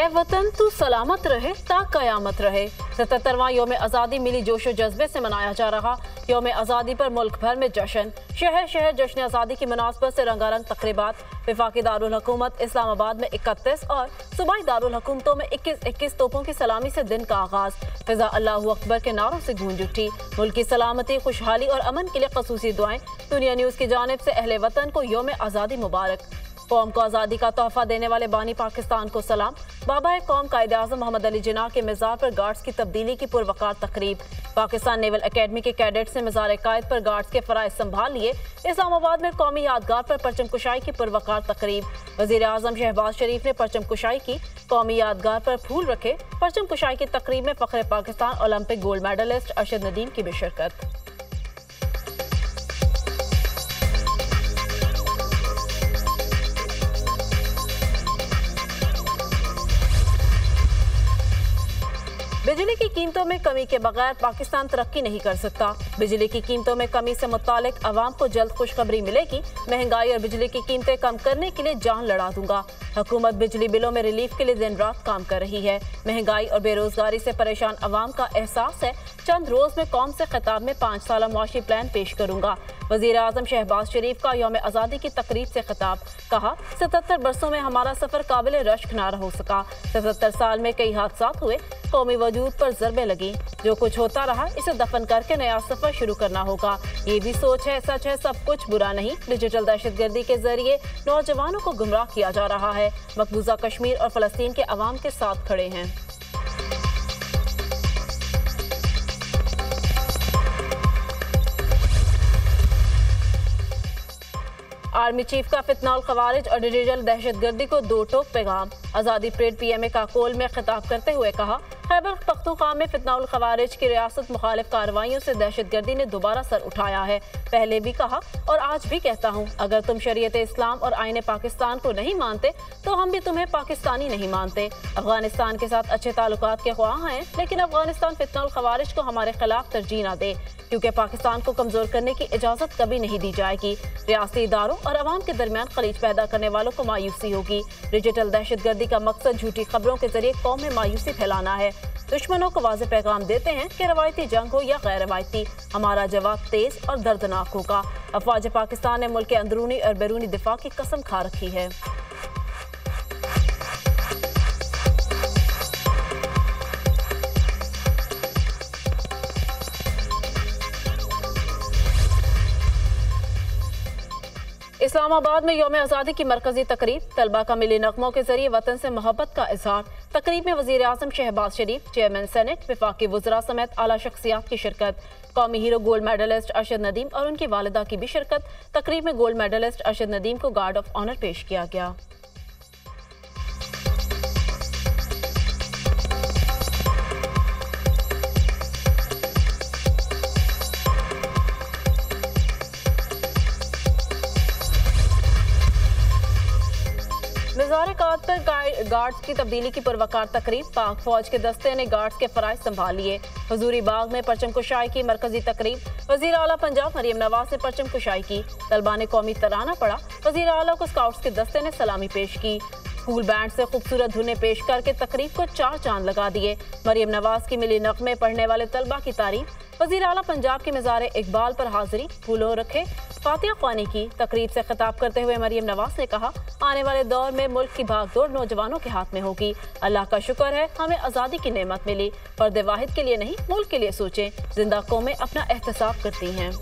ए वतन तू सलामत रहे ता कयामत रहे। 77वां योम आज़ादी मिली जोशो जज्बे से मनाया जा रहा। योम आज़ादी पर मुल्क भर में जश्न, शहर शहर जश्न आज़ादी की मुनासबत से रंगारंग तकरीबात। वफाकी दारुल हुकूमत इस्लामाबाद में 31 और सूबाई दारुल हुकूमतों में 21 तोपों की सलामी से दिन का आगाज। फिजा अल्लाहु अकबर के नारों से गूंज उठी। मुल्क की सलामती, खुशहाली और अमन के लिए खसूसी दुआएं। दुनिया न्यूज़ की जानिब से अहले वतन को योम आज़ादी मुबारक। कौम को आज़ादी का तोहफा देने वाले बानी पाकिस्तान को सलाम। बाबा कौम कायदे आज़म मोहम्मद अली जिन्ना के मज़ार पर गार्ड्स की तब्दीली की पुरवकार तकरीब। पाकिस्तान नेवल अकेडमी के कैडेट्स ने मज़ार कायद पर गार्ड्स के फ़राइज़ संभाल लिए। इस्लामाबाद में कौमी यादगार पर परचम कुशाई की पुरवकार तकरीब। वज़ीर आज़म शहबाज शरीफ ने परचम कुशाई की। कौमी यादगार पर फूल रखे। परचम कुशाई की तकरीब में फ़ख्र Pakistan Olympic gold medallist Arshad Nadeem की भी शिरकत। बिजली की कीमतों में कमी के बगैर पाकिस्तान तरक्की नहीं कर सकता। बिजली की कीमतों में कमी से मुतालिक अवाम को जल्द खुशखबरी मिलेगी। महंगाई और बिजली की कीमतें कम करने के लिए जान लड़ा दूंगा। हुकूमत बिजली बिलों में रिलीफ के लिए दिन रात काम कर रही है। महंगाई और बेरोजगारी से परेशान अवाम का एहसास है। चंद रोज में कौम से खिताब में 5 साला मुआशी प्लान पेश करूंगा। वज़ीर आज़म शहबाज शरीफ का यौम आज़ादी की तकरीब से खिताब। कहा, 77 बरसों में हमारा सफर काबिल रश्क ना हो सका। 77 साल में कई हादसात हुए, कौमी वजूद पर ज़रबे लगी। जो कुछ होता रहा इसे दफन करके नया सफर शुरू करना होगा। ये भी सोच है, सच है, सब कुछ बुरा नहीं। डिजिटल दहशतगर्दी के जरिए नौजवानों को गुमराह किया जा रहा है। मकबूजा कश्मीर और फलस्तीन के अवाम के साथ खड़े हैं। आर्मी चीफ का फितनाउल खवारिज और डिजिटल दहशतगर्दी को दो टोक पैगाम। आज़ादी परेड पीएमए काकोल में खिताब करते हुए कहा, खैबर पख्तूनख्वा में फितनाउल खवारिज की रियासत मुखालिफ कार्रवाइयों से दहशतगर्दी ने दोबारा सर उठाया है। पहले भी कहा और आज भी कहता हूँ, अगर तुम शरीयत इस्लाम और आईने पाकिस्तान को नहीं मानते तो हम भी तुम्हें पाकिस्तानी नहीं मानते। अफगानिस्तान के साथ अच्छे ताल्लुकात के ख्वाह हैं, लेकिन अफगानिस्तान फितनाउल खवारिज को हमारे खिलाफ तरजीह न दे, क्योंकि पाकिस्तान को कमजोर करने की इजाजत कभी नहीं दी जाएगी। रियासती इदारों और अवाम के दरमियान खलीज पैदा करने वालों को मायूसी होगी। डिजिटल दहशतगर्दी का मकसद झूठी खबरों के जरिए कौम में मायूसी फैलाना है। दुश्मनों को वाज़ेह पैगाम देते हैं कि रवायती जंग हो या गैर रवायती, हमारा जवाब तेज और दर्दनाक होगा। अफवाज पाकिस्तान ने मुल्क के अंदरूनी और बैरूनी दिफा की कसम खा रखी है। इस्लामाबाद में यौम आज़ादी की मरकजी तकरीब। तलबा का मिली नगमों के जरिए वतन से मोहब्बत का इजहार। तकरीब में वज़ीर आज़म शहबाज शरीफ, चेयरमैन सेनेट, वफाकी वज़रा समेत आला शख्सियात की शिरकत। कौमी hero gold medallist Arshad Nadeem और उनकी वालिदा की भी शिरकत। तकरीब में गोल्ड मेडलिस्ट अरशद नदीम को गार्ड ऑफ ऑनर पेश किया गया। मज़ार काद पर गार्ड्स की तब्दीली की पुरवकार तकरीब। पाक फौज के दस्ते ने गार्ड्स के फराइज संभाल लिए। हजूरी बाग में परचम कुशाई की मरकजी तकरीब। वज़ीर आला पंजाब मरियम नवाज ने परचम कुशाई की। तलबा ने कौमी तराना पढ़ा। वज़ीर आला को स्काउट्स के दस्ते ने सलामी पेश की। स्कूल बैंड से खूबसूरत धुनें पेश करके तकरीब को 4 चांद लगा दिए। मरियम नवाज की मिली नगमे पढ़ने वाले तलबा की तारीफ। वज़ीर आला पंजाब के मज़ार इकबाल पर हाजिरी, फूलों रखे, फातिहा ख्वानी की। तकरीब से खिताब करते हुए मरियम नवाज ने कहा, आने वाले दौर में मुल्क की भागदौड़ नौजवानों के हाथ में होगी। अल्लाह का शुक्र है हमें आज़ादी की नेमत मिली। फर्द वाहिद के लिए नहीं, मुल्क के लिए सोचें। जिंदा कौमें अपना एहतसाब करती हैं।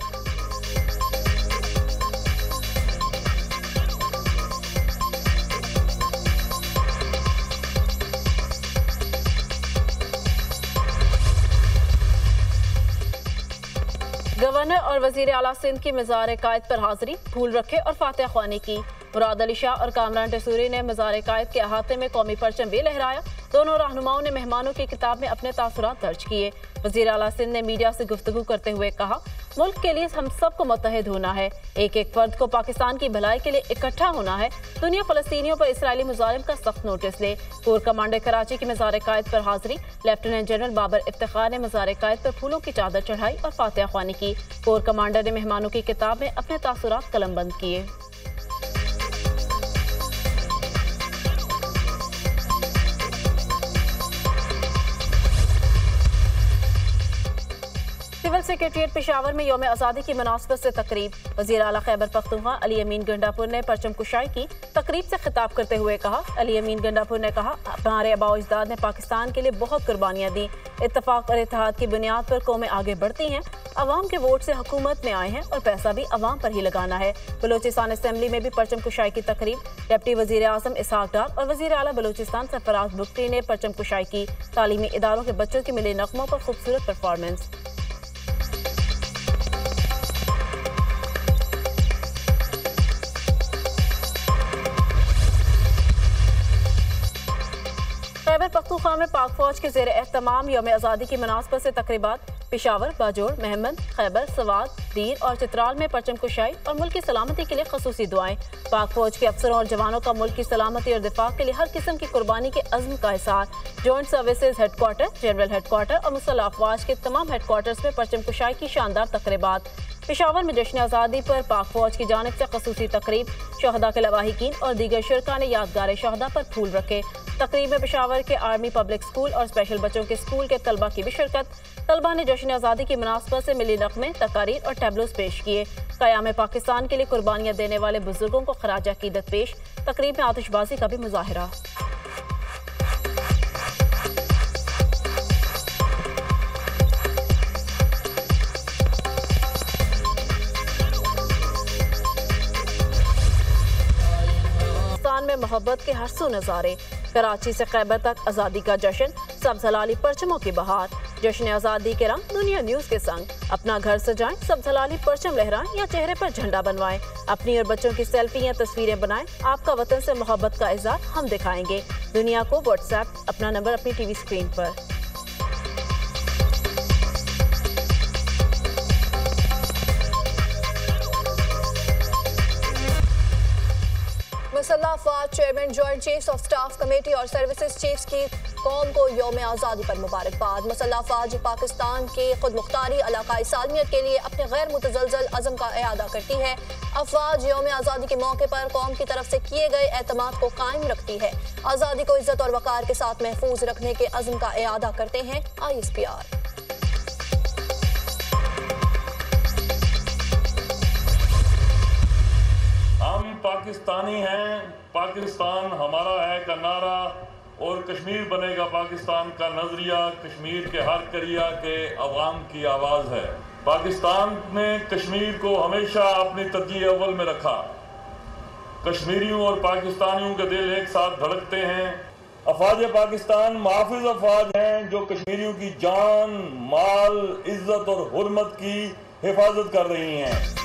गवर्नर और वज़ीर आला सिंध की मज़ार कायद पर हाजिरी, फूल रखे और फातिहा ख्वानी की। मुराद अली शाह और कामरान टसूरी ने मज़ार कायद के अहाते में कौमी परचम भी लहराया। दोनों रहनुमाओं ने मेहमानों की किताब में अपने तासुरात दर्ज किए। वज़ीर आला सिंध ने मीडिया से गुफ्तगू करते हुए कहा, मुल्क के लिए हम सबको मुत्तहिद होना है। एक एक फर्द को पाकिस्तान की भलाई के लिए इकट्ठा होना है। दुनिया फ़लस्तीनियों पर इसराइली मुजालिम का सख्त नोटिस ले। कोर कमांडर कराची की मज़ार कायद पर हाजिरी। लेफ्टिनेंट जनरल बाबर इफ्तिखार ने मज़ार कायद पर फूलों की चादर चढ़ाई और फातिहा ख्वानी की। कोर कमांडर ने मेहमानों की किताब में अपने तासुरात कलमबंद किए। जनरल सेक्रेटरीट पेशावर में यौम आज़ादी की मुनासबत से तकरीब। वज़ीर आला खैबर पख्तूनख्वा अली अमीन गंडापुर ने परचम कुशाई की तकरीब से खिताब करते हुए कहा, अली अमीन गंडापुर ने कहा, हमारे आबा अजदाद ने पाकिस्तान के लिए बहुत कुर्बानियाँ दी। इत्तफाक और इत्तेहाद की बुनियाद पर कौमें आगे बढ़ती हैं। अवाम के वोट से हुकूमत में आए हैं और पैसा भी अवाम पर ही लगाना है। बलूचिस्तान असम्बली में भी परचम कुशाई की तकरीब। डिप्टी वज़ीर आज़म इसहाक डार और वज़ीर आला बलूचिस्तान सरफराज बुख्ती ने परचम कुशाई की। तालीमी इदारों के बच्चों की मिले नगमों पर खूबसूरत परफॉर्मेंस। खैबर पख्तूनख्वा में पाक फौज के ज़ेर एहतमाम यौम आज़ादी की मुनासबत से तकरीबात। पेशावर, बाजोड़, महमद, खैबर, सवात, दीर और चित्राल में परचम कुशाई और मुल्क की सलामती के लिए खसूसी दुआएं। पाक फौज के अफसरों और जवानों का मुल्क की सलामती और दिफा के लिए हर किस्म की कुर्बानी के अज़्म का इज़हार। Joint services headquarter, general headquarter और मुसल्लह अफवाज के तमाम हेडक्वार्टर्स में परचम कुशाई की शानदार तकरीबात। पेशावर में जश्न आज़ादी पर पाक फौज की जानिब से खसूसी तकरीब। शहदा के लवाहिकीन और दीगर शुरका ने यादगार शहदा पर फूल रखे। तकरीब में पेशावर के आर्मी पब्लिक स्कूल और स्पेशल बच्चों के स्कूल के तलबा की भी शिरकत। तलबा ने जश्न आज़ादी की मुनासबत से मिली नग़मे, तकारीर और टैबलोस पेश किए। क़याम पाकिस्तान के लिए कुर्बानियाँ देने वाले बुजुर्गों को खराज अक़ीदत पेश। तकरीब में आतिशबाजी का भी मुज़ाहिरा। में मोहब्बत के हरसू नज़ारे। कराची से खैबर तक आज़ादी का जश्न, सब्ज़ हलाली परचमों की बहार। जश्न आज़ादी के रंग दुनिया न्यूज़ के संग। अपना घर सजाएं, सब्ज़ हलाली परचम लहराएं या चेहरे पर झंडा बनवाएं। अपनी और बच्चों की सेल्फी या तस्वीरें बनाएं। आपका वतन से मोहब्बत का इज़हार हम दिखाएंगे दुनिया को। व्हाट्सएप अपना नंबर अपनी टीवी स्क्रीन पर। मुसल्लह अफवाज chairman, joint chiefs of staff committee और सर्विसेज चीफ्स की कौम को यौम आज़ादी पर मुबारकबाद। मुसल्लह अफवाज पाकिस्तान के खुद मुख्तारी इलाकाई सालमियत के लिए अपने गैर मुतज़लज़ल अज़म का इआदा करती है। अफवाज यौम आज़ादी के मौके पर कौम की तरफ से किए गए एतमाद को कायम रखती है। आज़ादी को इज्जत और वक़ार के साथ महफूज रखने के अज़म का इआदा करते हैं। ISPR। हम पाकिस्तानी हैं, पाकिस्तान हमारा है का नारा और कश्मीर बनेगा पाकिस्तान का नजरिया कश्मीर के हर करिया के अवाम की आवाज़ है। पाकिस्तान ने कश्मीर को हमेशा अपनी तरजीह अव्वल में रखा। कश्मीरियों और पाकिस्तानियों के दिल एक साथ धड़कते हैं। अफवाज पाकिस्तान मुहाफिज अफवाज हैं जो कश्मीरियों की जान, माल, इज्जत और हुर्मत की हिफाजत कर रही हैं।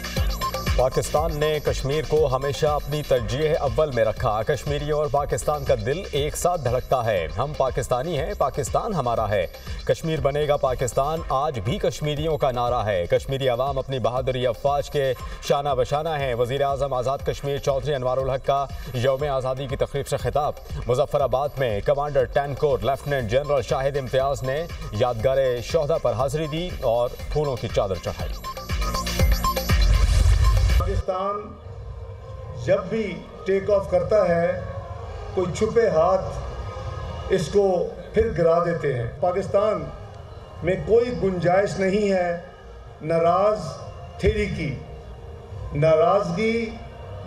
पाकिस्तान ने कश्मीर को हमेशा अपनी तरजीह अव्वल में रखा। कश्मीरियों और पाकिस्तान का दिल एक साथ धड़कता है। हम पाकिस्तानी हैं, पाकिस्तान हमारा है। कश्मीर बनेगा पाकिस्तान आज भी कश्मीरियों का नारा है। कश्मीरी अवाम अपनी बहादुरी अफवाज के शाना बशाना है। वज़ीर आज़म आज़ाद कश्मीर चौधरी अनवारुल हक का यौम आज़ादी की तकरीब से खिताब। मुजफ्फराबाद में commander 10 corps lieutenant general Shahid Imtiaz ने यादगार शहदा पर हाजिरी दी और फूलों की चादर चढ़ाई। पाकिस्तान जब भी टेक ऑफ करता है कोई छुपे हाथ इसको फिर गिरा देते हैं। पाकिस्तान में कोई गुंजाइश नहीं है नाराज थेरी की। नाराजगी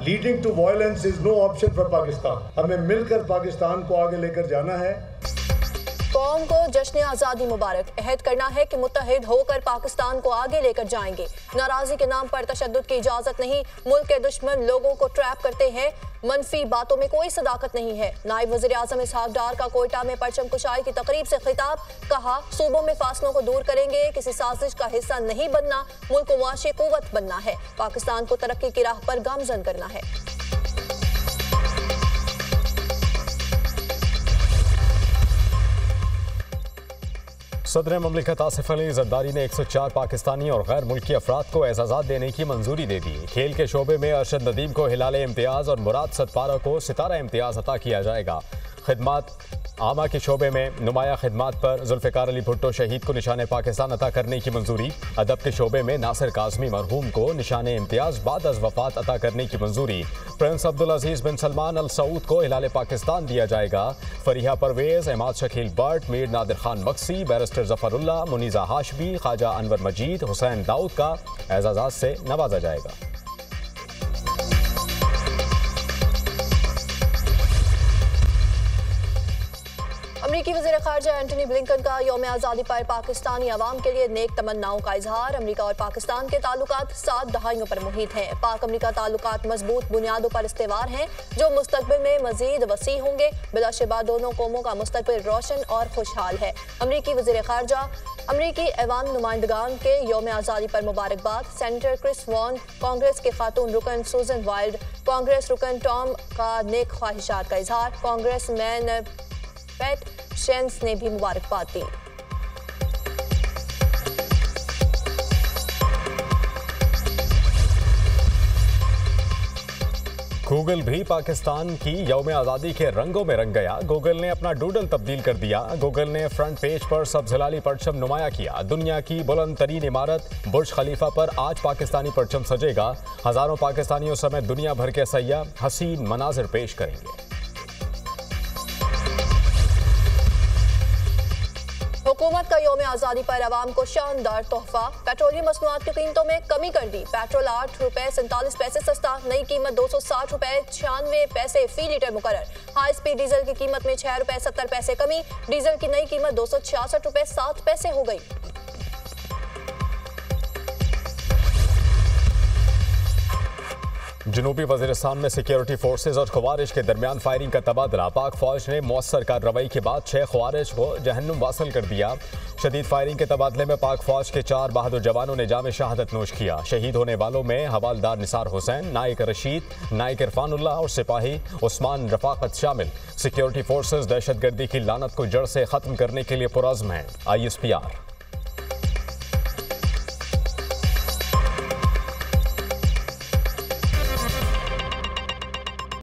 leading to violence is no option for Pakistan. हमें मिलकर पाकिस्तान को आगे लेकर जाना है। कौम को जश्न आज़ादी मुबारक। अहद करना है कि मुत्तहिद होकर पाकिस्तान को आगे लेकर जाएंगे। नाराज़गी के नाम पर तशद्दुद की इजाज़त नहीं। मुल्क के दुश्मन लोगों को ट्रैप करते हैं। मनफी बातों में कोई सदाकत नहीं है। नायब वज़ीर आज़म इसहाक डार का कोयटा में परचम कुशाई की तकरीब से खिताब। कहा, सूबों में फासलों को दूर करेंगे, किसी साजिश का हिस्सा नहीं बनना, मुल्क को मुआशी कुव्वत बनना है, पाकिस्तान को तरक्की की राह पर गामजन करना है। सदर ममलिकत आसिफ अली जरदारी ने 104 पाकिस्तानी और गैर मुल्की अफराद को एजाज़ात देने की मंजूरी दे दी। खेल के शोबे में अरशद नदीम को हिलाल इम्तियाज़ और मुराद सतपारा को सितारा इम्तियाज़ अता किया जाएगा। खिदमात आमा के शोबे में नुमाया खिदमात पर जुल्फ़िकार अली भुट्टो शहीद को निशान पाकिस्तान अता करने की मंजूरी। अदब के शोबे में नासिर काज़मी मरहूम को निशान इम्तियाज़ बाद अज़ वफ़ात अता करने की मंजूरी। प्रिंस अब्दुल अजीज़ बिन सलमान अल सऊद को हिलाल पाकिस्तान दिया जाएगा। फरीहा परवेज़, इमाद शकील बट, मीर नादिर खान मक्सी, बैरिस्टर ज़फ़रुल्लाह, मुनीज़ा हाशमी, ख्वाजा अनवर मजीद, हुसैन दाऊद का एजाज़ात से नवाजा जाएगा। अमरीकी वज़ीर ख़ारजा एंटनी ब्लिंकन का यौम आज़ादी पर पाकिस्तानी अवाम के लिए नेक तमन्नाओं का इजहार। अमरीका और पाकिस्तान के ताल्लुकात 7 दहाइयों पर मुहित हैं। पाक अमरीका ताल्लुकात मजबूत बुनियादों पर इस्तेवार हैं जो मुस्तकबिल में मजीद वसी होंगे। बिलाशुबा दोनों कौमों का मुस्तकबिल रोशन और खुशहाल है। अमरीकी वज़ीर ख़ारजा अमरीकी ऐवान नुमाइंदगान के यौम आज़ादी पर मुबारकबाद। सेनेटर क्रिस वॉन, कांग्रेस के खातून रुकन सूजन वाइल्ड, कांग्रेस रुकन टॉम का नेक ख्वाहिशात का इजहार। कांग्रेस मैन पैट शेंस ने भी मुबारकबाद दी। गूगल भी पाकिस्तान की यौम आज़ादी के रंगों में रंग गया। गूगल ने अपना डूडल तब्दील कर दिया। गूगल ने फ्रंट पेज पर सब्ज़ हिलाली परचम नुमाया किया। दुनिया की बुलंद तरीन इमारत बुर्ज खलीफा पर आज पाकिस्तानी परचम सजेगा। हज़ारों पाकिस्तानियों समेत दुनिया भर के सयाह हसीन मनाजिर पेश करेंगे। हुकूमत का यौम आज़ादी पर अवाम को शानदार तोहफा। पेट्रोलियम मसनूआत की कीमतों में कमी कर दी। पेट्रोल 8 रुपए 47 पैसे सस्ता, नई कीमत 260 रुपए 96 पैसे फी लीटर मुकर्रर। हाई स्पीड डीजल की कीमत में 6 रुपए 70 पैसे कमी। डीजल की नई कीमत 266 रुपए 7 पैसे हो गई। जनूबी वज़ीरिस्तान में सिक्योरिटी फोर्सेज और ख़वारिज के दरमियान फायरिंग का तबादला। पाक फौज ने मौसर कार्रवाई के बाद 6 ख़वारिज को जहन्नुम वासल कर दिया। शदीद फायरिंग के तबादले में पाक फौज के 4 बहादुर जवानों ने जाम शहादत नोश किया। शहीद होने वालों में हवालदार निसार हुसैन, नाइक रशीद, नाइक इरफानुल्लाह और सिपाही उस्मान रफाकत शामिल। सिक्योरिटी फोर्सेज दहशतगर्दी की लानत को जड़ से ख़त्म करने के लिए पुरज़्म हैं। ISPR।